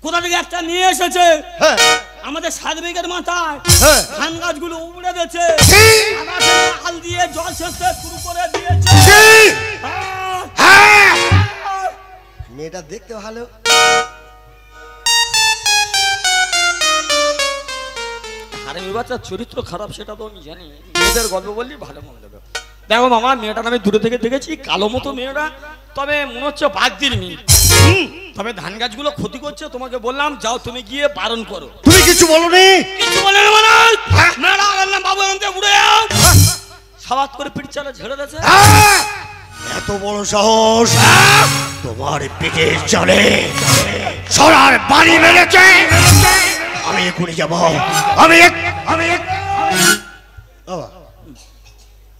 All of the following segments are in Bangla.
কোথা থেকে একটা নিয়ে এসেছে আমাদের 7 বিঘের মাথায় ধান গাছগুলো উপড়ে দিয়েছে, হাল দিয়ে জল সেচতে শুরু করে দিয়েছে। মেয়েটা দেখতে ভালো, হারামি বাচ্চার চরিত্র খারাপ সেটা তো আমি জানি, মেয়েদের গল্প বললি ভালো মনে হবে। দেখো মামা, মেয়েটা আমি দূরে থেকে দেখেছি, কালো মতো মেয়েটা, তবে মনে হচ্ছে বাগদির মেয়ে। তবে ধান গাছগুলো ক্ষতি করছে, তোমাকে বললাম যাও তুমি গিয়ে বারণ করো। তুমি কিছু বলনি? কিছু বলেন মানে মেয়েটা বললাম বাবু আমাকে উড়ে যাও, সাবাত করে পিঠ চালা ঝেড়ে দিয়েছে। এত বড় সাহস তোমার পেটের চলে সরার বাড়ি মেরেছে। আমি এখনই যাব।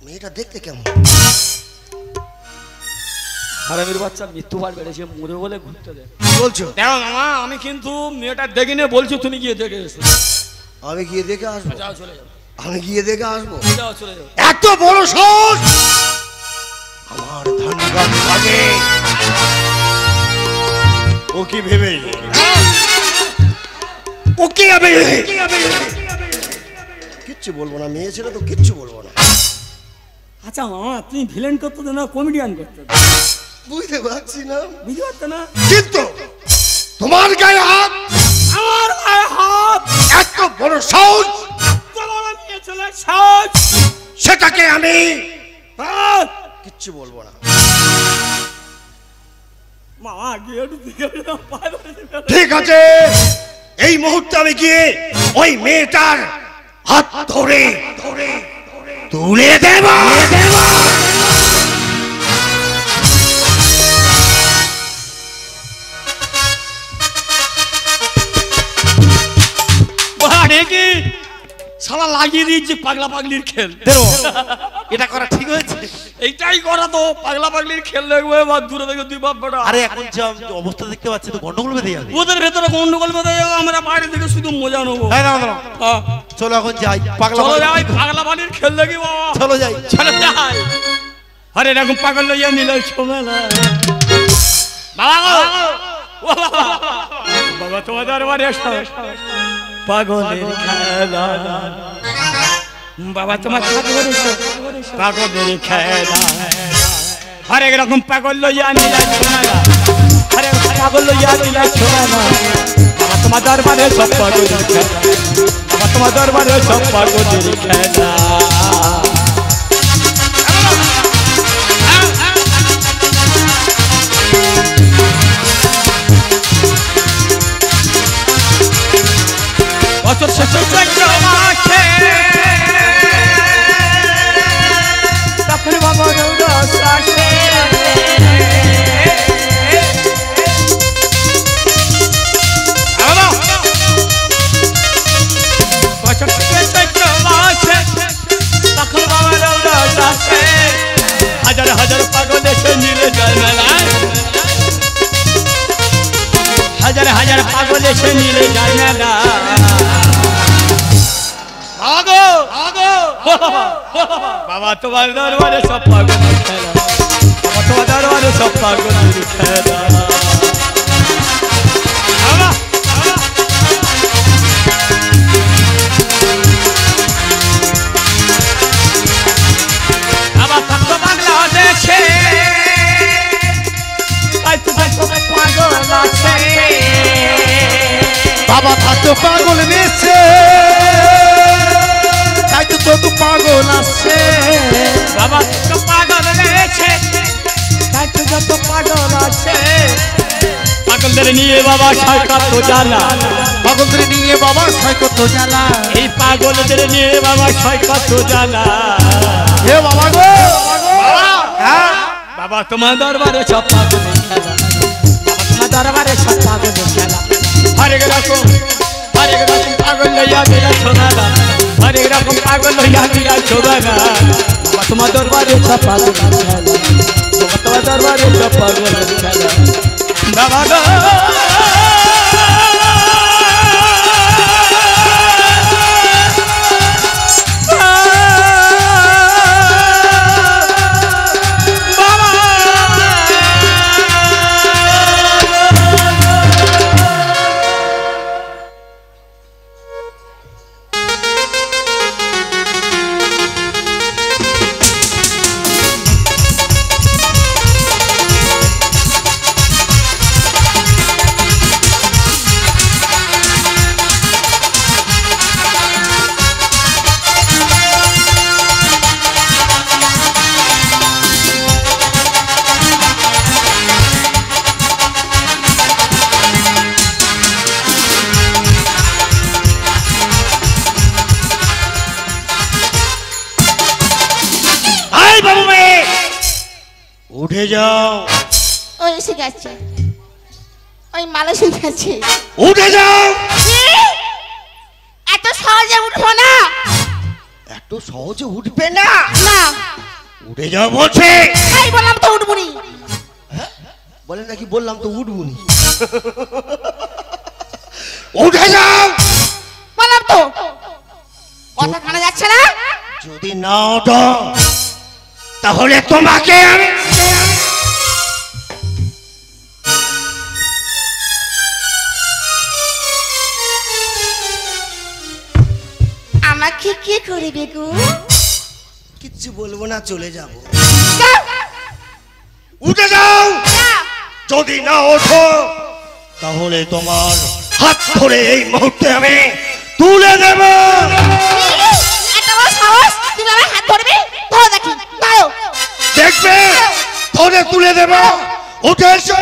মেয়েটা দেখতে কেমন? হারামির বাচ্চা মৃত্যুবার বেড়েছে, মরে বলে ঘুরতে দেয়। বলছো? দেখো মামা, আমি কিন্তু মেয়েটা দেখে নিয়ে বলছি তুমি গিয়ে দেখে এসো। আমি গিয়ে দেখে আসবো। যাও চলে যাও। আমি গিয়ে দেখে আসবো। যাও চলে যাও। এত বড় সাহস আমার ধান গাছ লাগে। ও কি ভেবে, ওকে আমি কিচ্ছু বলবো না, মেয়ে ছেলে তো কিচ্ছু বলবো না। আচ্ছা মামা, তুমি ভিলেন করতে না কমেডিয়ান করতে? বুঝতে পারছি না, বুঝতে পারতো না, কিন্তু তোমার গায়ে হাত, আমার গায়ে হাত, এত বড় সাহস, মেয়ে ছেলে সাহস, সেটাকে আমি কিচ্ছু বলবো না। মামা গিয়ে ঠিক আছে, এই মুহূর্তে আমি গিয়ে ওই মেয়েটার হাত ধরে তুলে দেব। কি শালা লাগিয়ে দিয়েছি পাগলা পাগলির খেল। এটা করা ঠিক হয়েছে? এইটাই করা তো, পাগলা পাগলির খেল দেখবো এবার দূরে থেকে দুই বাপ বেটা। আরে এখন যে অবস্থা দেখতে পাচ্ছি তো গন্ডগোল বেঁধে যাবে। ওদের ভেতরে গন্ডগোল বেঁধে যাবে, আমরা বাইরে থেকে শুধু মজা নেবো। চলো এখন যাই, পাগলা পাগলা পাগলির খেল দেখি বাবা। চলো যাই, চলো যাই। আরে এরকম পাগল লইয়া নিলে ছোমেলা বাবা, বাবা তোমার দরবারে পাগলের খেলা, বাবা তোমার পাগলের খেলা, হরেক রকম পাগল লইয়া নিলা ছোমেলা, হরেক পাগল লইয়া নিলা ছোমেলা, বাবা তোমার দরবারে সব পাগলের খেলা, বাবা তোমার দরবারে সব পাগলের খেলা। বছর শেষে চৈত্রমাসে তখন বাবা রৌরস আসে, বছর শেষে চৈত্রমাসে তখন বাবা রৌরস আসে, হাজার হাজার পাগল এসে নিলে যায় মেলায়, হাজার হাজার পাগল এসে নিলে যায় মেলা। আগো আগো বাবা তোমার দরবারে সব পাগলের খেলা, বাবা তোমার দরবারে সব পাগলের খেলা। বাবা থাকতো বাংলাদেশে, পাগল আছে, বাবা থাকতো পাগল বেছে, তাই তো তত পাগল আছে, বাবা তো পাগল রয়েছে, তাই তো যত পাগল আছে, পাগলদের নিয়ে বাবা সরকার তো জানা, পাগলদের নিয়ে বাবা সৈকত জ্বালা, এই পাগলদের নিয়ে বাবা সরকার তো জানা। হে বাবা গো, বাবা তোমার দরবারে সব পাগলের খেলা, বাবা তোমার দরবারে সব পাগলের খেলা, হরেক রকম পাগল লইয়া দিলা ছোড়ালা, হরেক রকম পাগল লইয়া দিলা ছোড়ালা, বাবা তোমার দরবারে সব পাগলের খেলা, বাবা তোমার দরবারে সব পাগলের খেলা। বাবা গো যাও ও এসে গেছে ওই মালয়েশিয়া গেছে উঠে যাও এত সহজে উঠবো না এত সহজে উঠবে না না উঠে যাও বলছে তাই বললাম তো উঠবুনি বলে নাকি বললাম তো উঠবুনি উঠে যাও বললাম তো কথা কানা যাচ্ছে না যদি না ওঠো তাহলে তোমাকে আমি আমাকে কি করবে গো কিচ্ছু বলবো না চলে যাব উঠে যাও যদি না ওঠো তাহলে তোমার হাত ধরে এই মুহূর্তে আমি তুলে দেব এত বড় সাহস তুমি আমার হাত ধরবে ধরো দেখি ধরো দেখবে ধরে তুলে দেব উঠে এসো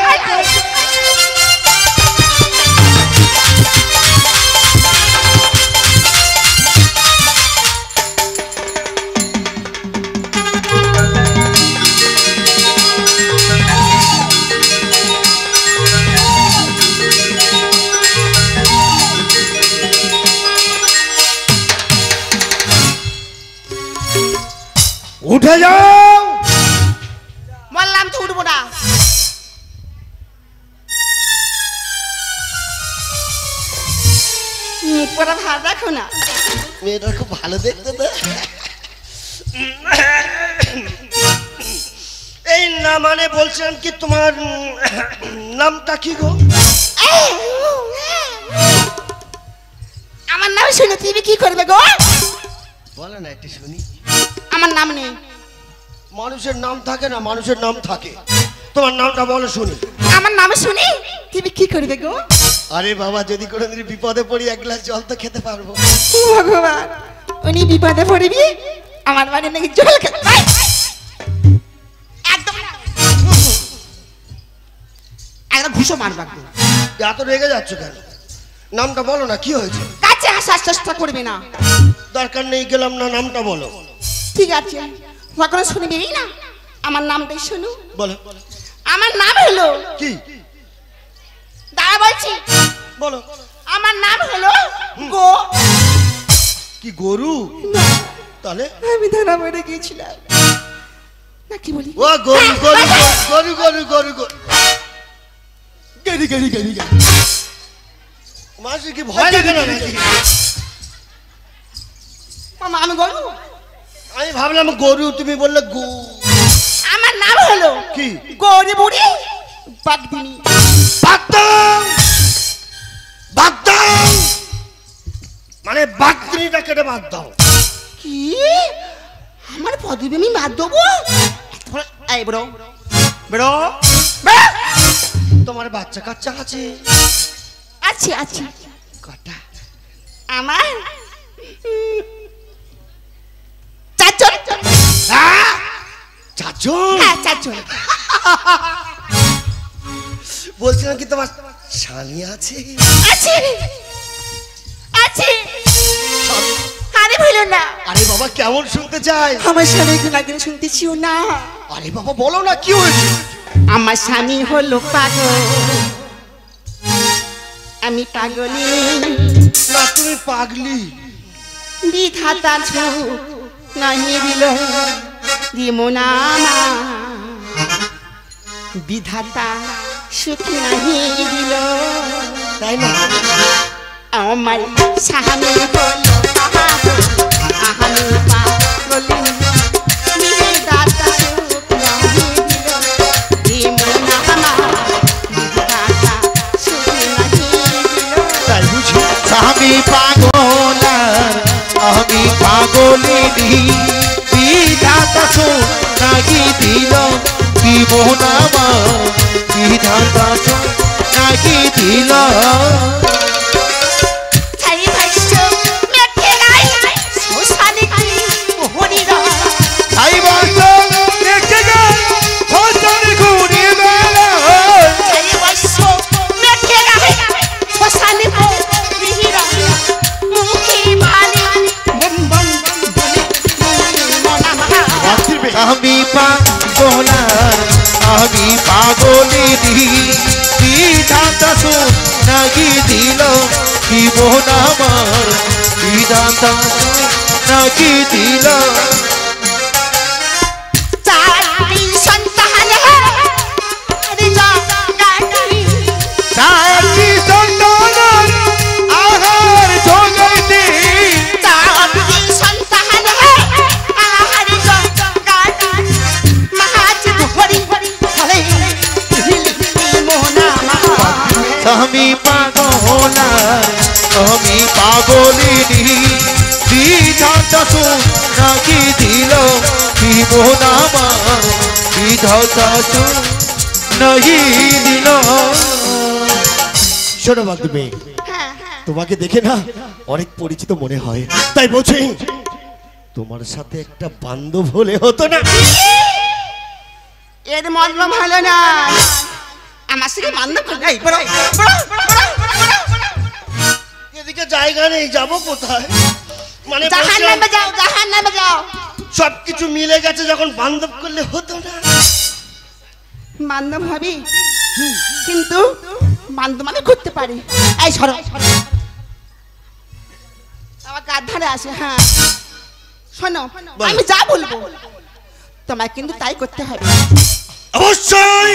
উঠে যাও বললাম তো উঠবো না পরে ভাত রাখো না মেয়েটা খুব ভালো দেখতে তো এই না মানে বলছিলাম কি তোমার নামটা কি গো আমার নাম শুনে তুমি কি করবে গো বলো না একটু শুনি আমার নাম নেই মানুষের নাম থাকে না মানুষের নাম থাকে তোমার নামটা বলো শুনি আমার নাম শুনি তুমি কি করবে গো আরে বাবা যদি কোনোদিন বিপদে পড়ি এক গ্লাস জল তো খেতে পারবো ভগবান উনি বিপদে পড়বি আমার বাড়ি নাকি জল খেতে একদম না। একদম ঘুষো মারবা এত রেগে যাচ্ছ কেন নামটা বলো না কি হয়েছে কাছে আসার চেষ্টা করবে না দরকার নেই গেলাম না নামটা বলো ঠিক আছে কখনো শুনবেই না আমার নামটাই শুনু বলো আমার নাম হলো কি দাঁড়া বলছি বলো আমার নাম হলো গো কি গরু তাহলে আমি ধরা পড়ে গিয়েছিলাম না কি বলি ও গরু গরু গরু গরু গরু গরু গরি গরি গরি মাসি কি ভয় লাগে না নাকি মামা আমি গরু আমি ভাবলাম গরু তুমি বললে গো আমার নাম হলো কি গৌরী বুড়ি বাগদিনী বাগদাম বাগদাম মানে বাগদিনীটা কেটে বাদ দাও কি আমার পদবী আমি বাদ দেবো এই বড় বেরো বেড়া। তোমার বাচ্চা কাচ্চা আছে আছে আছে কটা আমার চারজন হ্যাঁ চাচন হ্যাঁ চারজন বলছিলাম কি তোমার স্বামী আছে আছে আছে আরে ভুলো না আরে বাবা কেমন শুনতে চাই আমার স্বামী গুণাগুণ শুনতেছিও না আরে বাবা বলো না কি হয়েছে আমার স্বামী হলো পাগল আমি পাগলি না তুমি পাগলি বিধাতা ঝোঁক নাহি দিল দিমোনামা বিধাতা সুখ নাহি দিল তাই না আমার স্বামী হলো পাগল আমি পাগলি বিধাতা সুখ নাহি দিল দিমোনামা বিধাতা সুখ নাহি দিল তাই বুঝি আমি পাগল আমি পাগলিনী বিধাতা নাকি দিল কি মোহনামা বিধাতা নাকি দিল ছাই ভাইস্য মেখে গাই সোসালি কি হরিরা তাই বলতো দেখে যাই ফসল ঘুরে বেলা ছাই ভাইস্য মেখে গাই সোসালি কি হরিরা মুখি বালি বম বম বলে মনা মনা আমি পাগল আমি দিল জীবন আমার বিধাতা নাকি দিল চারটি সন্তান চারটি সন্তান আহার জগাইতে চারটি সন্তান মহাজ হরি হরে আমি পাগলার আমি পাগলিনী বিধাতা নাকি দিল জীবন আমার বিধাতা নাহি দিল শোনো বাগদুবে, তোমাকে দেখে না অনেক পরিচিত মনে হয়, তাই বলছি তোমার সাথে একটা বান্ধব হলে হতো না? এর মতলব ভালো না, আমার সাথে বান্ধব করবে। এদিকে জায়গা নেই, যাবো কোথায়? মানে জাহান্নামে যাও, জাহান্নামে যাও। সবকিছু মিলে গেছে, যখন বান্ধব করলে হতো না? বান্ধব হবে, কিন্তু বান্ধব মানে করতে পারি। এই সরো, আমার কার ধারে আসে। হ্যাঁ শোনো, আমি যা বলবো তোমায় কিন্তু তাই করতে হবে। অবশ্যই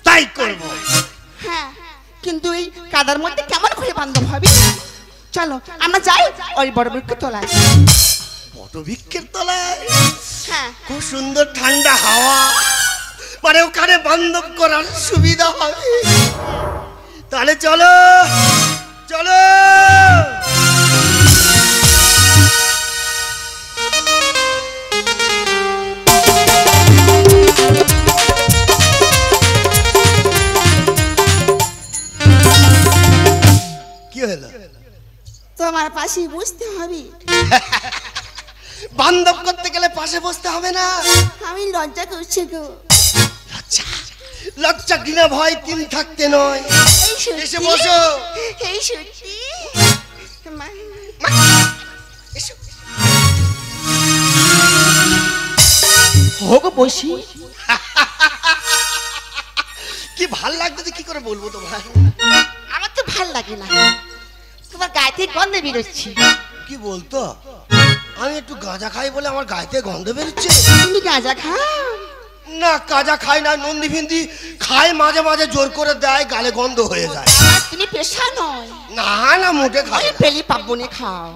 তাই করব। হ্যাঁ, কিন্তু এই কাদার মধ্যে কেমন করে বান্ধব হবে? চলো আমরা যাই ওই বড় বৃক্ষ তলায়। বটবৃক্ষের তলায় হ্যাঁ, খুব সুন্দর ঠান্ডা হাওয়া, মানে ওখানে বান্ধব করার সুবিধা হবে। তাহলে চলো চলো। কি হলো? তোমার পাশে বসতে হবে। বান্ধব করতে গেলে পাশে বসতে হবে না? আমি লজ্জা করছি গো। লজ্জা লজ্জা ঘৃণা ভয় তিন থাকতে নয়। এই সত্যি, এসে বসো। এই সত্যি। এসো। হোক বসি। কি ভাল লাগতেছে, কি করে বলবো তোমার? আমার তো ভাল লাগে না, তোমার গায়ে গন্ধ বেরোচ্ছে। কি বলতো? আমি একটু গাঁজা খাই বলে আমার গায়েতে গন্ধ বেরোচ্ছে। তুমি গাঁজা খাও? না, গাঁজা খাই না, নন্দী ফিন্দি খাই, মাঝে মাঝে জোর করে দেয়, গালে গন্ধ হয়ে যায়। আর তুমি পেশা নয়? না না, মোটে খাই ওই না। পেলি পাবনে খাও।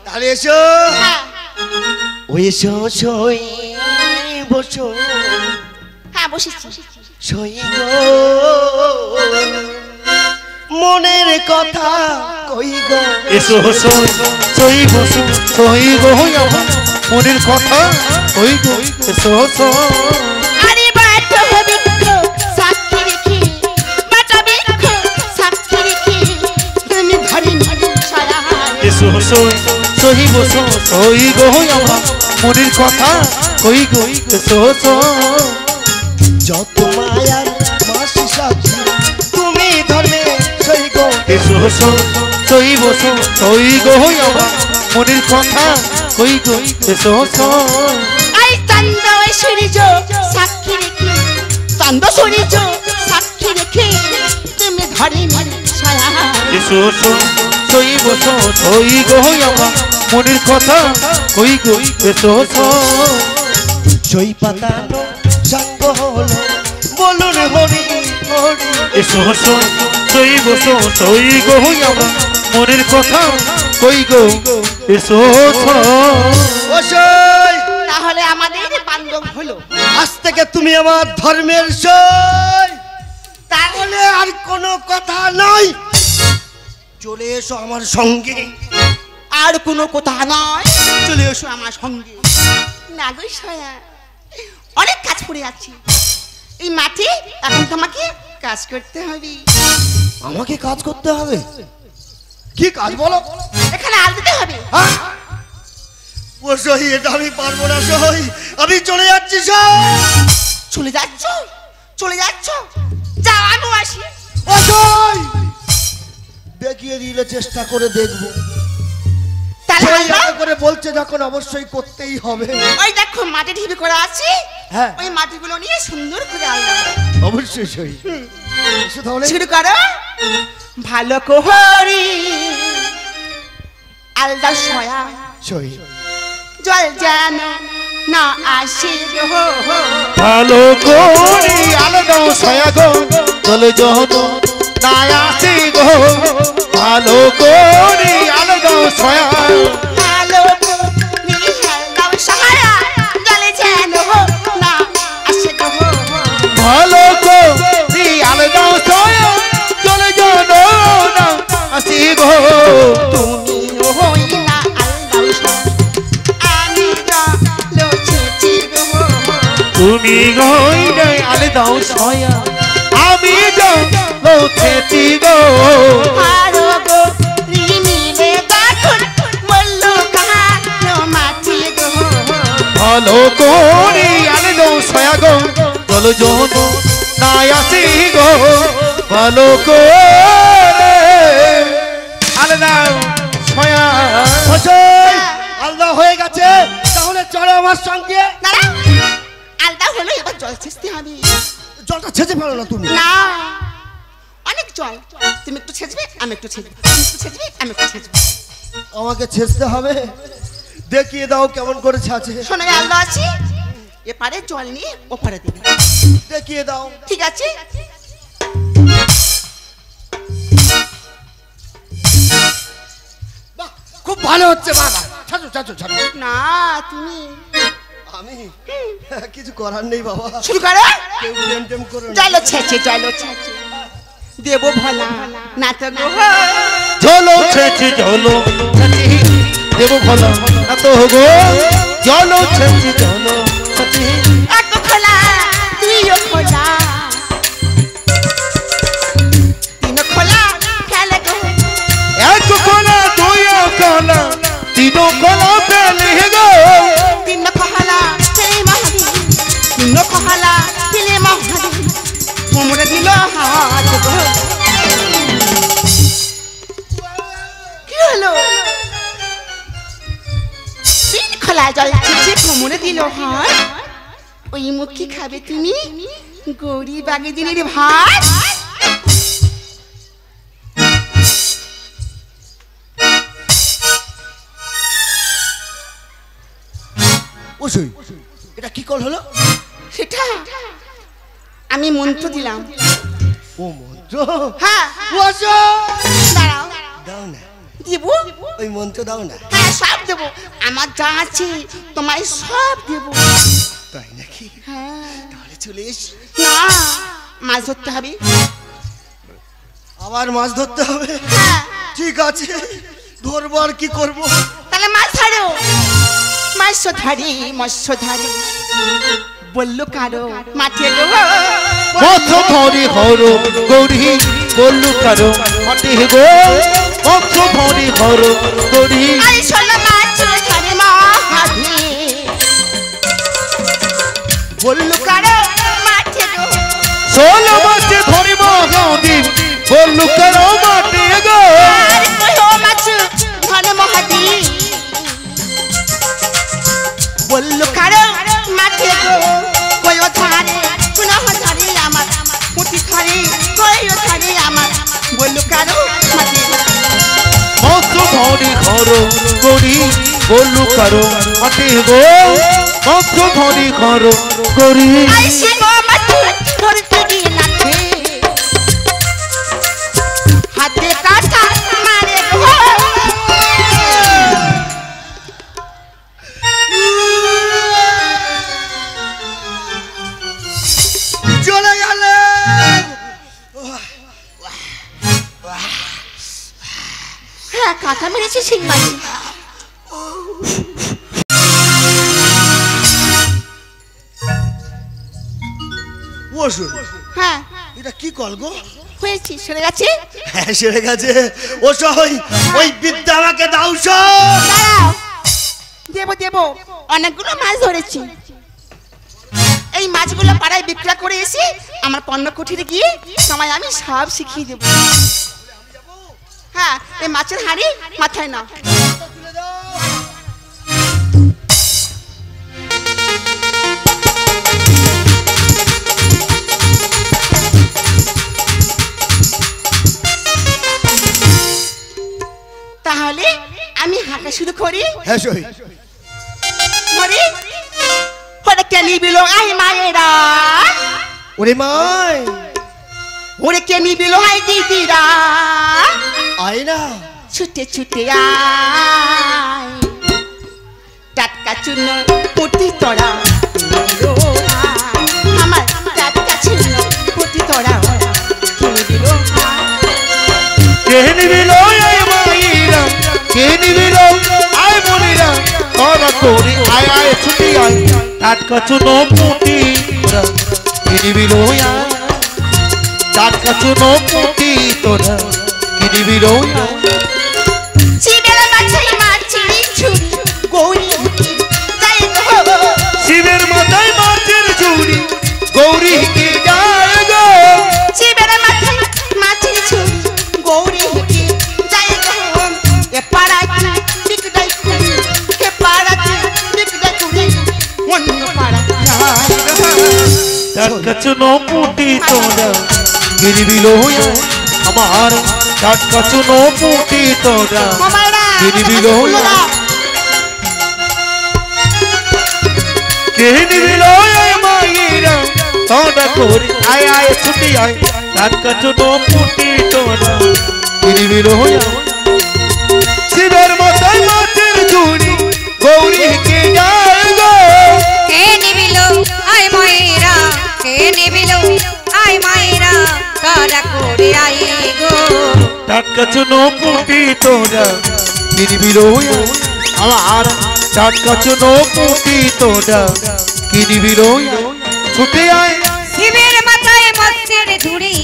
তাহলে এসো। হ্যাঁ ও এসো, সই বসো, হ্যাঁ বসেছি। সই গো মনের কথা কই গো। এসো সই সই বসো সই গো আমার মনের কথা ওই গো। এসো আরে বাটা বৃক্ষ সাক্ষী রেখে, বাটা বৃক্ষ সাক্ষী রেখে তুমি ধরে নিয়ে ছায়া। এসো সই সই বসো সই গো আমার মনের কথা ওই গো। এসো যত মায়ার মাসি সাক্ষী তুমি ধর্মে সই গো। এসো সই বসো সই গো আমার মনের কথা ওই গো। এসো আই চন্দ সূর্য সাক্ষী রেখে, চন্দ সূর্য সাক্ষী রেখে তুমি ধরে নিয়ে ছায়া। এসো সই বসো সই গো আমার মনের কথা ওই গো। এসো সই পাতানো সঙ্গ হলো বলুন হরি হরি। এসো সই বসো সই গো আমার মনের কথা কই গো। এসো ও সই, তাহলে আমাদের বান্ধব হলো। আজ থেকে তুমি আমার ধর্মের সই, তাহলে আর কোনো কথা নয়। চলে এসো আমার সঙ্গে। আর কোনো কথা নয়, চলে এসো আমার সঙ্গে। না গো সয়া, অনেক কাজ পড়ে আছে এই মাঠে, এখন তোমাকে কাজ করতে হবে। আমাকে কাজ করতে হবে? কি কাজ বলো? এখানে আল দিতে হবে। হ্যাঁ? ও সই, এটা আমি পারবো না সই, আমি চলে যাচ্ছি সই। চলে যাচ্ছ? চলে যাচ্ছ? যাও, আমি আসি। ও সই, দেখিয়ে দিলে চেষ্টা করে দেখবো। তাহলে সই আমরা এত করে বলছে যখন, অবশ্যই করতেই হবে। ওই দেখো মাটি ঢিবি করা আছে, হ্যাঁ। ওই মাটিগুলো নিয়ে সুন্দর করে আল দাও। অবশ্যই সই। এসো তাহলে। শুরু করো। ভালো কোহরি আলদা সয়া সই। জল যেন না আসে গো। ভালো করে আলাদা ছায়া গো চলে যত না আসি গো ভালো করে আলাদা ছায়া ভালো কোহরি আলদা সয়া জল যেন না আসে গো। ভালো করে আলাদা ছায়া চলে যত না আসি গো তুমি হই না আলদা সয়া আমি জল ছেছি গো। তুমি গইলে আলাদা ছায়া আমি যত ছেছি গো আরো গো মিলে দেখুন বললো কাহানো মাটি গো। ভালো করে আলাদা ছায়া গো চলো যত না আসি গো ভালো করে আলাদা ছায়া মশাই আলাদা হয়ে গেছে, তাহলে চলো আমার সঙ্গে। দাঁড়া, আলদা হলো, এবার জল ছেঁচতে হবে। জলটা ছেঁচে ফেলো না তুমি। না, অনেক জল, তুমি একটু ছেঁচবে আমি একটু ছেঁচবো, তুমি একটু ছেঁচবে আমি একটু ছেঁচবো। আমাকে ছেঁচতে হবে, দেখিয়ে দাও কেমন করে ছাঁচে। শোনো, আলদা আছে, এপারে জল নিয়ে ওপারে দিবে। দেখিয়ে দাও। ঠিক আছে। বাহ, খুব ভালো হচ্ছে বাবা। ছাঁচো ছাঁচো ছাঁচো। না তুমি আমি কিছু করার নেই বাবা। শুরু করো। কেউ টেম টেম করো না। জল ছেঁচে জল ছেঁচে দেবো ভোলা না তো গো। চলো ছেঁচে চলো ছেঁচে দেবো ভালো না তো গো চলো ছেঁচে চলো ছেঁচে এক খোলা তুইও খোলা তিন খোলা খেলে গো। এক কোলা দুই কোলা তিন কোলা পেলে গো তিন খোলা সেই মহাদি তিন খোলা তিলে মহাদি কোমরে দিল হাত গো। কি হলো? তিন খোলা জল ছেঁচে কোমরে দিল হাত। ওই মুখে খাবে তুমি গৌরী বাগে দিনের ভাত। ওসই, এটা কি কল হলো? সেটা আমি মন্ত্র দিলাম। ও মন্ত্র। হ্যাঁ, ওসো দাঁড়াও, দাও না, দেবো। ওই মন্ত্র দাও না। হ্যাঁ, সব দেবো, আমার যা আছে তোমায় সব দেবো। তাই নাকি? হ্যাঁ, তাহলে চলে এস। না, মাছ ধরতে হবে। আবার মাছ ধরতে হবে? হ্যাঁ, ঠিক আছে, ধরবো। আর কি করবো? তাহলে মাছ ধরো। মৎস্যধারী মৎস্যধারী বললো কারো মাঠে গো। মথ ধরি হরো গৌরী বললু কারো মাটি গো মথ ধরি হরো গৌরী আরে শোনো, মাছ ধরে মহাধি বললো কারো মাঠে গো। ষোলো মাসে ধরি মহাদি বললু কারো মাটি গো আরে কইও মাছ ধরে মহাধি বললো কারো মাঠে গো। কইও ধারে শুনো ধারে আমার পুঁটি খারে কইও ধারে আমার বললো কারো মাঠে গো। মথ ধরি হরো গৌরী বললু কারো মাটি গো মথ ধরি হরো গৌরী আই শিবো মাছ ধরতে গিয়ে নাচে হাতে কাটা মারে গো। চলে গেল। হ্যাঁ, কাকা মেরেছে শিং মাছ। ওসো, হ্যাঁ, এটা কি কল গো? হয়েছে, সরে গেছে। হ্যাঁ, সেরে গেছে। ওসো, ওই বিদ্যা আমাকে দাও। দাঁড়াও, দেবো দেবো, অনেকগুলো মাছ ধরেছি। এই মাছগুলো পাড়ায় বিক্রি করে এসে আমার পণ্য কুঠিরে গিয়ে সময় আমি সব শিখিয়ে দেবো। হ্যাঁ, এই মাছের হাঁড়ি মাথায় নাও। হ্যাঁ সই মরি ওরে কে নিবিল আই মায়েরা ওরে মাই ওরে কে নিবিল আই দিদিরা আয় না ছুটে ছুটে আয় টাটকা চূর্ণ পুটি তোরা আমার টাটকা চূর্ণ পুটি তোরা কে নিবিল আয় মাইরা কে নিবিল আয় মনিরা তোরা করি আয় আয় ছুটি আয় টাটকা চুনো পুটি তোরা কে নিবিল আয় টাটকা চুনো পুটি তোরা কে নিবিল আয় শিবের মাথায় মাছিরি ছুরি গৌরী যাই গো শিবের মাথায় মাছের ঝুড়ি গৌরী কি যায় গো শিবের মাথায় মাছিরি ছুরি গৌরী যাই গো এ পাড়াতে বিকদাই কুড়ি এ পাড়াতে বিকদাই কুড়ি অন্য পাড়া টাটকা চুনো পুটি তোরা গিরিবিল আমার টাটকা চুনো পুটি তোরা গিরিবিল কে নিবিল আয় মাইরা তোরা করি আয় আয় ছুটি আয় টাটকা চুনো পুটি তোরা গিরিবিল শিবের মাথায় মাছের ঝুড়ি গৌরী কে যায় গো কে নিবিল আয় মায়েরা কে নিবিল আয় মায়েরা তোরা করে আই গো টাটকা চুনো পুটি তোরা গিরিবিল আমার টাটকা চুনো পুটি তোরা গিরিবিল ছুটে আয় শিবের মাথায় মৎস্যের ঝুড়ি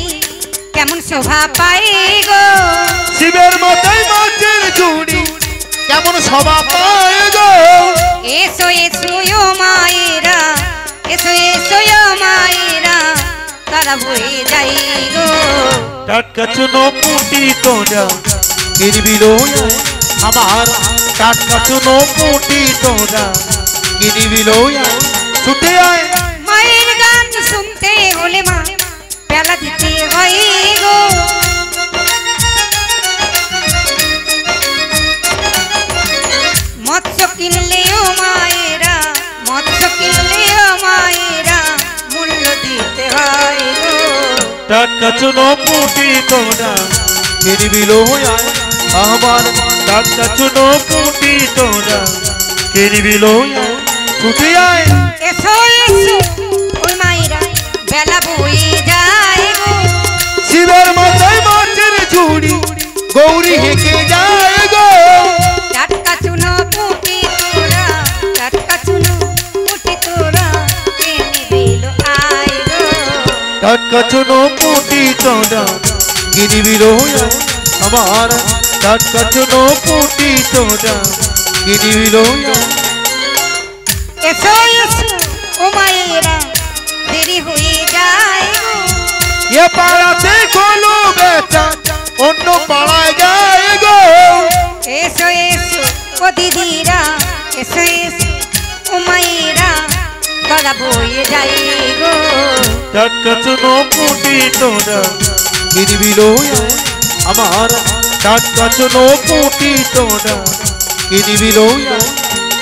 কেমন শোভা পায় গো শিবের মাথায় মাছের ঝুড়ি কেমন সভা পায় গো এসো এসো ও মায়েরা এসো এসো ও মায়েরা তারা বয়ে যাই গো টাটকা চুনো পুটি তোরা গিরিবিল আমার টাটকা চুনো পুটি তোরা গিরিবিল ছুটে আয় মায়ের গান শুনতে হলে মা পেলা দিতে হয় গো মৎস্য কিনলেও মায়েরা মৎস্য কিনলেও মায়েরা মূল্য দিতে হয় গো টাটকা চুনো পুটি তোরা গিরিবিল আমার টাটকা চুনো পুটি তোরা গিরিবিল ছুটে আয় এসো এসো ওই মায়েরা বেলা বয়ে যায় গো শিবের মাথায় মাছের ঝুড়ি গৌরী হেঁকে যায় গো টাটকা চুনো পুটি তোরা টাটকা চুনো পুটি তোরা এনে দিল আয় গো টাটকা চুনো পুটি তোরা গিরিবিল আমার টাটকা চুনো পুটি তোরা গিরিবিল এসো এসো ও মায়েরা দেরি হয়ে যায় গো এ পাড়াতে কোনো বেচা অন্য পাড়ায় যায় গো এসো এসো ও দিদিরা এসো এসো ও মায়েরা তারা বয়ে যায় গো টাটকা চুনো পুটি তোরা গিরিবিল আমার টাটকা চুনো পুটি তোরা গিরিবিল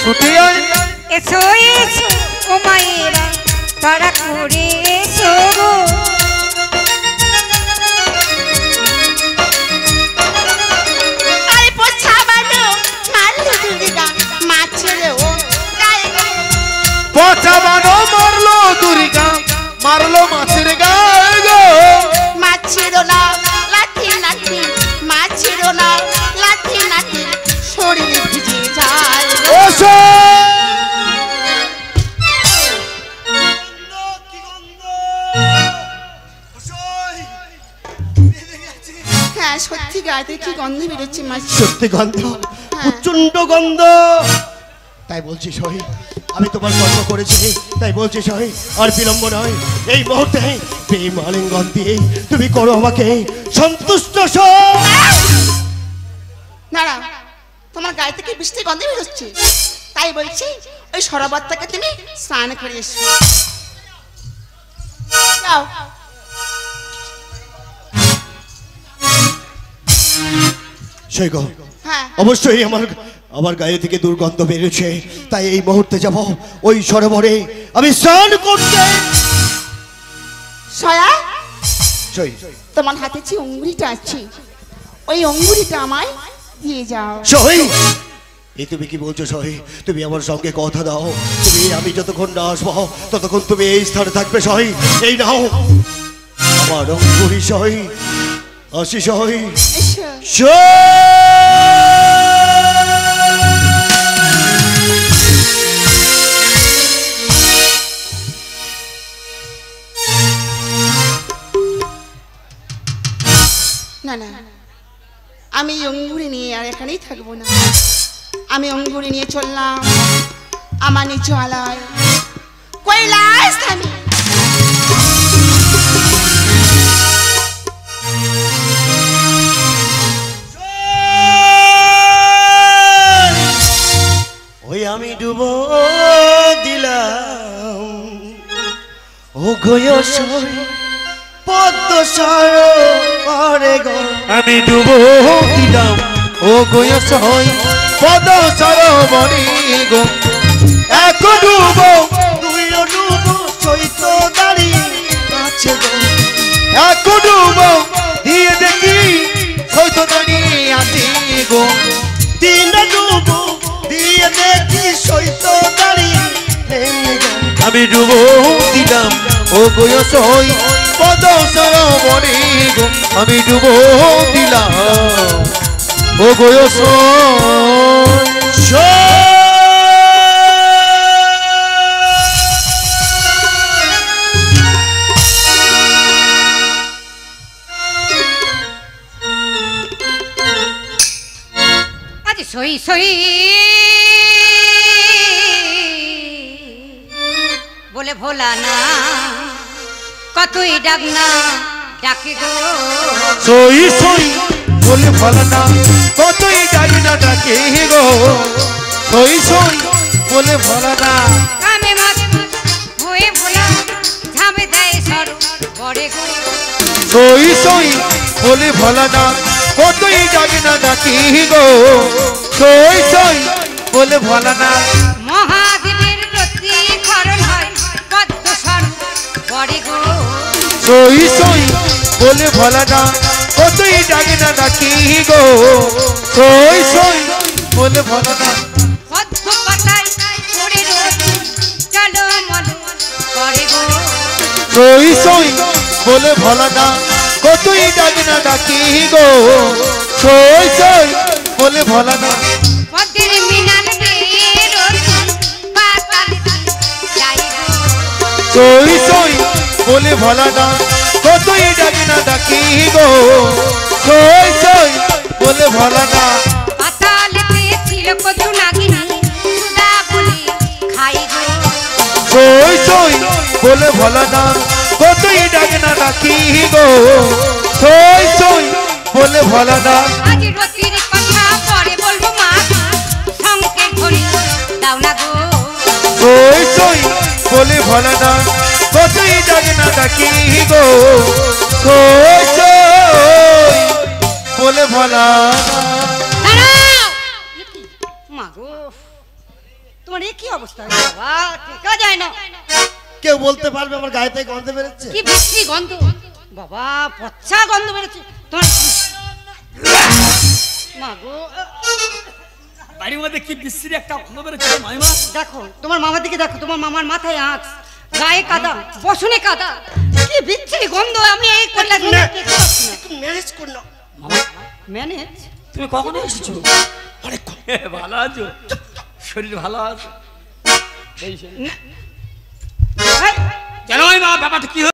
ছুটে আয় এসো এসো ও মায়েরা তারা করে এসো গো আরে পোছা বানো মারলো দুর্গা মাছেরে ও গায়ে গো পচা বানো মারলো দুর্গা মারলো মাছের গায়ে গো মাছেরও না লাঠি লাঠি মাছেরও না লাঠি লাঠি শরীর ভিজে যায় গো। ওসো হ্যাঁ সত্যি গায়ে কি গন্ধ বেরোচ্ছে মাছ সত্যি গন্ধ প্রচন্ড গন্ধ তাই বলছি সহি আমি তোমার কর্ম করেছি তাই বলছি সহি আর বিলম্ব নয় এই মুহূর্তে প্রেম আলিঙ্গন দিয়ে তুমি করো আমাকে সন্তুষ্ট না তোমার গায়ে থেকে বৃষ্টি গন্ধ বেরোচ্ছে তাই বলছি ওই সরোবরটাকে তুমি স্নান করে এসো যাও সেই গো হ্যাঁ অবশ্যই আমার আমার গায়ে থেকে দুর্গন্ধ বেরোচ্ছে, তাই এই মুহূর্তে যাব ওই সরোবরে আমি স্নান করতে। সয়া, সই তোমার হাতে যে অঙ্গুরিটা আছে, ওই অঙ্গুরিটা আমায় দিয়ে যাও। সই এই তুমি কি বলছো সই? তুমি আমার সঙ্গে কথা দাও, তুমি আমি যতক্ষণ না আসবো ততক্ষণ তুমি এই স্থানে থাকবে সই। এই নাও আমার অঙ্গুরি সই, আসি সই। এসো। না না, আমি অঙ্গুরি নিয়ে আর এখানেই থাকবো না। আমি অঙ্গুরি নিয়ে চললাম আমার নিচু আলায় কৈলাস ধামে। ওই আমি ডুবো দিলাম ও গয় সই পদ্ম সরোবরে গো। আমি ডুবো দিলাম ও গয়স হই পদ সরোবরে গো। এক ডুবো তুইও ডুবো সইত দাঁড়িয়ে আছে গো। এক ডুবো দিয়ে দেখি হয়তো দাঁড়িয়ে আসি গো। তিন ডুবো দিয়ে দেখি সইত দাঁড়িয়ে নেই গো। আমি ডুবো দিলাম ও গয়স হই পদ সরোবরে গো। আমি ডুবো দিলাম ও গয়স আজ সই সই বলে ভোলা না কতই ডাক না ডাকে গো। সই সই বলে ভালো না কতই ডাকি না ডাকে গো। সই সই বলে ভালো না কামে মাছ হয়ে ভোলা ঝামে দেয় সর বড়ে গো। সই সই বলে ভালো না কতই ডাকি না ডাকি গো। সই সই বলে ভালো না মহাদেবের প্রতিকরণ হয় পদ্ম সর বড়ে গো। সই সই বলে ভালো না কতই ডাকি না ডাকি গো। সই সই বলে ভালো না পদ্ম পাতায় পড়ে রোদ চলো মন করে গো। সই সই বলে ভালো না কতই ডাকি না ডাকি গো। সই সই বলে ভালো না পদ্মের মিনাল দিয়ে রোদ পাতাল যাই গো। সই সই বলে ভালো না কতই ডাকি না ডাকি গো। সই সই বলে ভালো না পাতালেতে ছিল কচু নাগিনী সুদা বলি খাই গো। সই সই বলে ভালো না কতই ডাকি না ডাকি গো। সই সই বলে ভালো না আজ রতির কথা পরে বলবো মা সঙ্গে ঘড়ি দাও না গো। সই সই বলে ভালো না কতই ডাকি না ডাকি গো। সই সই বলে ভালো না দাঁড়াও মা গো, তোমার এ কি অবস্থা বাবা? টেকা যায় না। কেউ বলতে পারবে আমার গায়ে থেকে গন্ধ বেরোচ্ছে? কি বিশ্রী গন্ধ বাবা, পচা গন্ধ বেরোচ্ছে তোমার। মা গো, বাড়ির মধ্যে কি বিশ্রী একটা গন্ধ বেরোচ্ছে মাইমা। দেখো তোমার মামার দিকে দেখো, তোমার মামার মাথায় আঁচ, গায়ে কাদা, বসনে কাদা, কি বিচ্ছিরি গন্ধ। আমি এই করলে ম্যানেজ কর না মামা ম্যানেজ। তুমি কখন এসেছো? ভালো আছো? শরীর ভালো আছে? কেন মা ব্যাপারটা কি